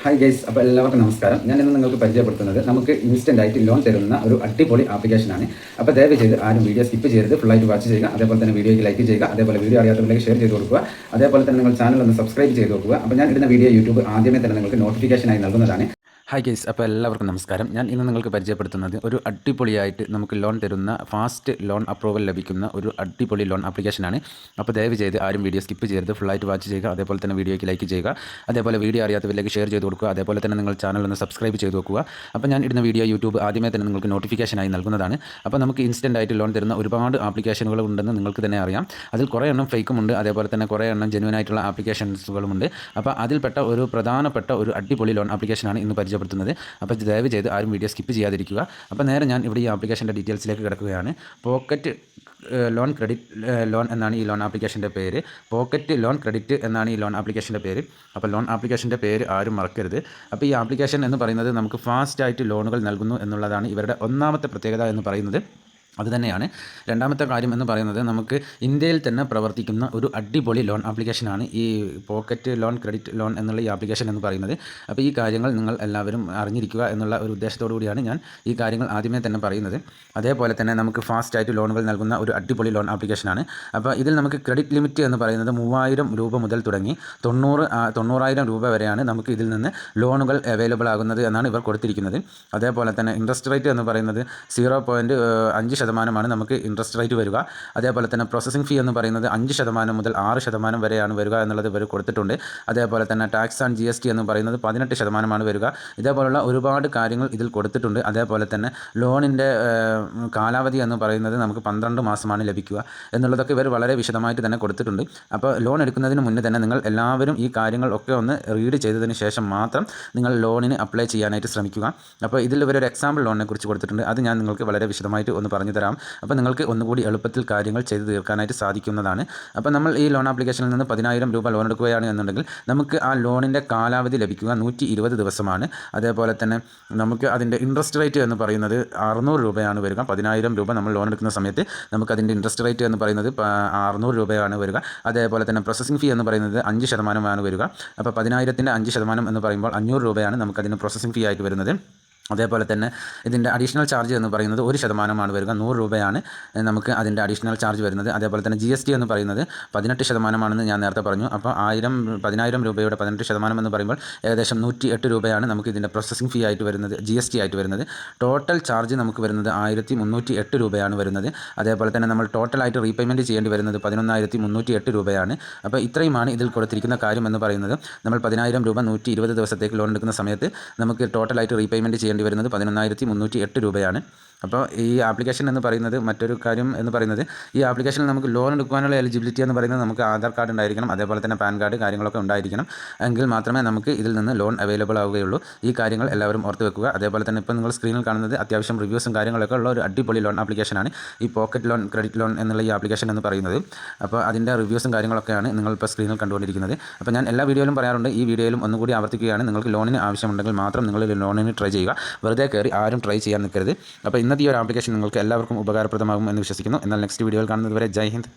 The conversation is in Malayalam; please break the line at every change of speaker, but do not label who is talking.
ഹായ് ഗൈസ്, അപ്പോൾ എല്ലാവർക്കും നമസ്കാരം. ഞാൻ ഇന്ന് നിങ്ങൾക്ക് പരിചയപ്പെടുത്തുന്നത് നമുക്ക് ഇൻസ്റ്റൻ്റ് ആയിട്ട് ലോൺ തരുന്ന ഒരു അടിപൊളി ആപ്ലിക്കേഷനാണ്. അപ്പോൾ ദയവ് ചെയ്ത് ആരും വീഡിയോ സ്കിപ്പ് ചെയ്യരുത്, ഫുള്ളായിട്ട് വാച്ച് ചെയ്യുക. അതേപോലെ തന്നെ വീഡിയോയ്ക്ക് ലൈക്ക് ചെയ്യുക. അതേപോലെ വീഡിയോ അറിയാത്തവരിലേക്ക് ഷെയർ ചെയ്ത് കൊടുക്കുക. അതേപോലെ തന്നെ നിങ്ങൾ ചാനൽ ഒന്ന് സബ്സ്ക്രൈബ് ചെയ്ത് നോക്കുക. അപ്പോൾ ഞാൻ ഇടുന്ന വീഡിയോ യൂട്യൂബ് ആദ്യമേ തന്നെ നിങ്ങൾക്ക് നോട്ടിഫിക്കേഷനായി നൽകുന്നതാണ്. ഹായ് ഗൈസ്, അപ്പോൾ എല്ലാവർക്കും നമസ്കാരം. ഞാൻ ഇന്ന് നിങ്ങൾക്ക് പരിചയപ്പെടുത്തുന്നത് ഒരു അടിപൊളിയായിട്ട് നമുക്ക് ലോൺ തരുന്ന ഫാസ്റ്റ് ലോൺ അപ്രൂവൽ ലഭിക്കുന്ന ഒരു അടിപൊളി ലോൺ ആപ്ലിക്കേഷനാണ്. അപ്പോൾ ദയവ് ചെയ്ത് ആരും വീഡിയോ സ്കിപ്പ് ചെയ്യരുത്, ഫുള്ളായിട്ട് വാച്ച് ചെയ്യുക. അതേപോലെ തന്നെ വീഡിയോയ്ക്ക് ലൈക്ക് ചെയ്യുക. അതേപോലെ വീഡിയോ അറിയാത്തവരിലേക്ക് ഷെയർ ചെയ്ത് കൊടുക്കുക. അതേപോലെ തന്നെ നിങ്ങൾ ചാനൽ ഒന്ന് സബ്സ്ക്രൈബ് ചെയ്ത് വെക്കുക. അപ്പോൾ ഞാൻ ഇടുന്ന വീഡിയോ യൂട്യൂബ് ആദ്യമേ തന്നെ നിങ്ങൾക്ക് നോട്ടിഫിക്കേഷനായി നൽകുന്നതാണ്. അപ്പോൾ നമുക്ക് ഇൻസ്റ്റൻ്റ് ആയിട്ട് ലോൺ തരുന്ന ഒരുപാട് ആപ്ലിക്കേഷനുകൾ ഉണ്ടെന്ന് നിങ്ങൾക്ക് തന്നെ അറിയാം. അതിൽ കുറേ എണ്ണം ഫേക്കുമുണ്ട്, അതേപോലെ തന്നെ കുറേ എണ്ണം ജെന്യുവൻ ആയിട്ടുള്ള ആപ്ലിക്കേഷൻസുകളുമുണ്ട്. അപ്പോൾ അതിൽപ്പെട്ട ഒരു പ്രധാനപ്പെട്ട ഒരു അടിപൊളി ലോൺ ആപ്ലിക്കേഷനാണ് ഇന്ന് പരിചയപ്പെടുത്തുന്നത്. അപ്പോൾ ദയവ് ചെയ്ത് ആരും വീഡിയോ സ്കിപ്പ് ചെയ്യാതിരിക്കുക. അപ്പോൾ നേരെ ഞാൻ ഇവിടെ ഈ ആപ്ലിക്കേഷൻ്റെ ഡീറ്റെയിൽസിലേക്ക് കിടക്കുകയാണ്. പോക്കറ്റ് ലോൺ ക്രെഡിറ്റ് ലോൺ എന്നാണ് ഈ ലോൺ ആപ്ലിക്കേഷൻ്റെ പേര്. പോക്കറ്റ് ലോൺ ക്രെഡിറ്റ് എന്നാണ് ഈ ലോൺ ആപ്ലിക്കേഷൻ്റെ പേര്. അപ്പോൾ ലോൺ ആപ്ലിക്കേഷൻ്റെ പേര് ആരും മറക്കരുത്. അപ്പോൾ ഈ ആപ്ലിക്കേഷൻ എന്ന് പറയുന്നത് നമുക്ക് ഫാസ്റ്റായിട്ട് ലോണുകൾ നൽകുന്നു എന്നുള്ളതാണ് ഇവരുടെ ഒന്നാമത്തെ പ്രത്യേകത എന്ന് പറയുന്നത്. അതുതന്നെയാണ് രണ്ടാമത്തെ കാര്യം എന്ന് പറയുന്നത്, നമുക്ക് ഇന്ത്യയിൽ തന്നെ പ്രവർത്തിക്കുന്ന ഒരു അടിപൊളി ലോൺ ആപ്ലിക്കേഷനാണ് ഈ പോക്കറ്റ് ലോൺ ക്രെഡിറ്റ് ലോൺ എന്നുള്ള ഈ ആപ്ലിക്കേഷൻ എന്ന് പറയുന്നത്. അപ്പോൾ ഈ കാര്യങ്ങൾ നിങ്ങൾ എല്ലാവരും അറിഞ്ഞിരിക്കുക എന്നുള്ള ഒരു ഉദ്ദേശത്തോടു കൂടിയാണ് ഞാൻ ഈ കാര്യങ്ങൾ ആദ്യമേ തന്നെ പറയുന്നത്. അതേപോലെ തന്നെ നമുക്ക് ഫാസ്റ്റായിട്ട് ലോണുകൾ നൽകുന്ന ഒരു അടിപൊളി ലോൺ ആപ്ലിക്കേഷനാണ്. അപ്പോൾ ഇതിൽ നമുക്ക് ക്രെഡിറ്റ് ലിമിറ്റ് എന്ന് പറയുന്നത് 3000 രൂപ മുതൽ തുടങ്ങി 90,000 രൂപ വരെയാണ് നമുക്ക് ഇതിൽ നിന്ന് ലോണുകൾ അവൈലബിൾ ആകുന്നത് എന്നാണ് ഇവർ കൊടുത്തിരിക്കുന്നത്. അതേപോലെ തന്നെ ഇൻട്രസ്റ്റ് റേറ്റ് എന്ന് പറയുന്നത് 0.5% നമുക്ക് ഇൻട്രസ്റ്റ് റേറ്റ് വരിക. അതേപോലെ തന്നെ പ്രോസസ്സിംഗ് ഫീ എന്ന് പറയുന്നത് 5% മുതൽ 6% വരെയാണ് വരിക എന്നുള്ളത് ഇവർ കൊടുത്തിട്ടുണ്ട്. അതേപോലെ തന്നെ ടാക്സ് ആൻഡ് GST എന്ന് പറയുന്നത് 18% വരിക. ഇതേപോലുള്ള ഒരുപാട് കാര്യങ്ങൾ ഇതിൽ കൊടുത്തിട്ടുണ്ട്. അതേപോലെ തന്നെ ലോണിൻ്റെ കാലാവധി എന്ന് പറയുന്നത് നമുക്ക് 12 മാസമാണ് ലഭിക്കുക എന്നുള്ളതൊക്കെ ഇവർ വളരെ വിശദമായിട്ട് തന്നെ കൊടുത്തിട്ടുണ്ട്. അപ്പോൾ ലോൺ എടുക്കുന്നതിന് മുന്നേ തന്നെ നിങ്ങൾ എല്ലാവരും ഈ കാര്യങ്ങളൊക്കെ ഒന്ന് റീഡ് ചെയ്തതിന് ശേഷം മാത്രം നിങ്ങൾ ലോണിന് അപ്ലൈ ചെയ്യാനായിട്ട് ശ്രമിക്കുക. അപ്പോൾ ഇതിൽ ഇവരൊരു എക്സാമ്പിൾ ലോണിനെ കുറിച്ച് കൊടുത്തിട്ടുണ്ട്. അത് ഞാൻ നിങ്ങൾക്ക് വളരെ വിശദമായിട്ട് ഒന്ന് പറഞ്ഞു തരാം. അപ്പോൾ നിങ്ങൾക്ക് ഒന്നുകൂടി എളുപ്പത്തിൽ കാര്യങ്ങൾ ചെയ്ത് തീർക്കാനായിട്ട് സാധിക്കുന്നതാണ്. അപ്പോൾ നമ്മൾ ഈ ലോൺ ആപ്ലിക്കേഷനിൽ നിന്ന് 10,000 രൂപ ലോൺ എടുക്കുകയാണ് എന്നുണ്ടെങ്കിൽ നമുക്ക് ആ ലോണിൻ്റെ കാലാവധി ലഭിക്കുക 120 ദിവസമാണ്. അതേപോലെ തന്നെ നമുക്ക് അതിൻ്റെ ഇൻട്രസ്റ്റ് റേറ്റ് എന്ന് പറയുന്നത് 600 രൂപയാണ് വരിക. 10,000 രൂപ നമ്മൾ ലോൺ എടുക്കുന്ന സമയത്ത് നമുക്കതിൻ്റെ ഇൻട്രസ്റ്റ് റേറ്റ് എന്ന് പറയുന്നത് 600 രൂപയാണ് വരിക. അതേപോലെ തന്നെ പ്രോസസ്സിംഗ് ഫീ എന്ന് പറയുന്നത് 5% വരിക. അപ്പോൾ 10,000ൻ്റെ 5% എന്ന് പറയുമ്പോൾ 500 രൂപയാണ് നമുക്കതിന് പ്രോസസ്സിംഗ് ഫീ ആയിട്ട് വരുന്നത്. അതേപോലെ തന്നെ ഇതിൻ്റെ അഡീഷണൽ ചാർജ് എന്ന് പറയുന്നത് 1% വരിക. 100 രൂപയാണ് നമുക്ക് അതിൻ്റെ അഡീഷണൽ ചാർജ് വരുന്നത്. അതേപോലെ തന്നെ GST എന്ന് പറയുന്നത് 18% ഞാൻ നേരത്തെ പറഞ്ഞു. അപ്പോൾ 10,000 രൂപയുടെ 18% എന്ന് പറയുമ്പോൾ ഏകദേശം 108 രൂപയാണ് നമുക്ക് ഇതിൻ്റെ പ്രോസസ്സിംഗ് ഫീ ആയിട്ട് വരുന്നത്, GST ആയിട്ട് വരുന്നത്. ടോട്ടൽ ചാർജ് നമുക്ക് വരുന്നത് 1,308 രൂപയാണ് വരുന്നത്. അതേപോലെ തന്നെ നമ്മൾ ടോട്ടലായിട്ട് റീപേയ്മെൻറ്റ് ചെയ്യേണ്ടി വരുന്നത് 11,308 രൂപയാണ്. അപ്പോൾ ഇത്രയുമാണ് ഇതിൽ കൊടുത്തിരിക്കുന്ന കാര്യം എന്ന് പറയുന്നത്. നമ്മൾ 10,000 രൂപ 120 ദിവസത്തേക്ക് ലോൺ എടുക്കുന്ന സമയത്ത് നമുക്ക് ടോട്ടലായിട്ട് റീപേയ്മെൻറ്റ് ചെയ്യേണ്ടി വരുന്നത് 11,308 രൂപയാണ്. അപ്പോൾ ഈ ആപ്ലിക്കേഷൻ എന്ന് പറയുന്നത് മറ്റൊരു കാര്യം എന്ന് പറയുന്നത്, ഈ ആപ്ലിക്കേഷനിൽ നമുക്ക് ലോൺ എടുക്കാനുള്ള എലിജിബിലിറ്റി എന്ന് പറയുന്നത് നമുക്ക് ആധാർ കാർഡ് ഉണ്ടായിരിക്കണം, അതേപോലെ തന്നെ പാൻ കാർഡ് കാര്യങ്ങളൊക്കെ ഉണ്ടായിരിക്കണം. എങ്കിൽ മാത്രമേ നമുക്ക് ഇതിൽ നിന്ന് ലോൺ അവൈലബിൾ ആവുകയുള്ളൂ. ഈ കാര്യങ്ങൾ എല്ലാവരും ഓർത്ത് വെക്കുക. അതേപോലെ തന്നെ ഇപ്പോൾ നിങ്ങൾ സ്ക്രീനിൽ കാണുന്നത് അത്യാവശ്യം റിവ്യൂസും കാര്യങ്ങളൊക്കെ ഉള്ള ഒരു അടിപൊളി ലോൺ ആപ്ലിക്കേഷനാണ് ഈ പോക്കറ്റ് ലോൺ ക്രെഡിറ്റ് ലോൺ എന്നുള്ള ഈ ആപ്ലിക്കേഷൻ എന്ന് പറയുന്നത്. അപ്പോൾ അതിൻ്റെ റിവ്യൂസും കാര്യങ്ങളൊക്കെയാണ് നിങ്ങളിപ്പോൾ സ്ക്രീനിൽ കണ്ടുകൊണ്ടിരിക്കുന്നത്. അപ്പോൾ ഞാൻ എല്ലാ വീഡിയോയിലും പറയാറുണ്ട്, ഈ വീഡിയോയിലും ഒന്നുകൂടി ആവർത്തിക്കുകയാണ്, നിങ്ങൾക്ക് ലോണിന് ആവശ്യമുണ്ടെങ്കിൽ മാത്രം നിങ്ങൾ ലോണിന് ട്രൈ ചെയ്യുക. വെറുതെ കയറി ആരും ട്രൈ ചെയ്യാൻ നിൽക്കരുത്. അപ്പോൾ ഇന്നത്തെ ഈ ഒരു ആപ്ലിക്കേഷൻ നിങ്ങൾക്ക് എല്ലാവർക്കും ഉപകാരപ്രദമാകും എന്ന് വിശ്വസിക്കുന്നു. എന്നാൽ നെക്സ്റ്റ് വീഡിയോയിൽ കാണുന്നത് വരെ ജയ് ഹിന്ദ്.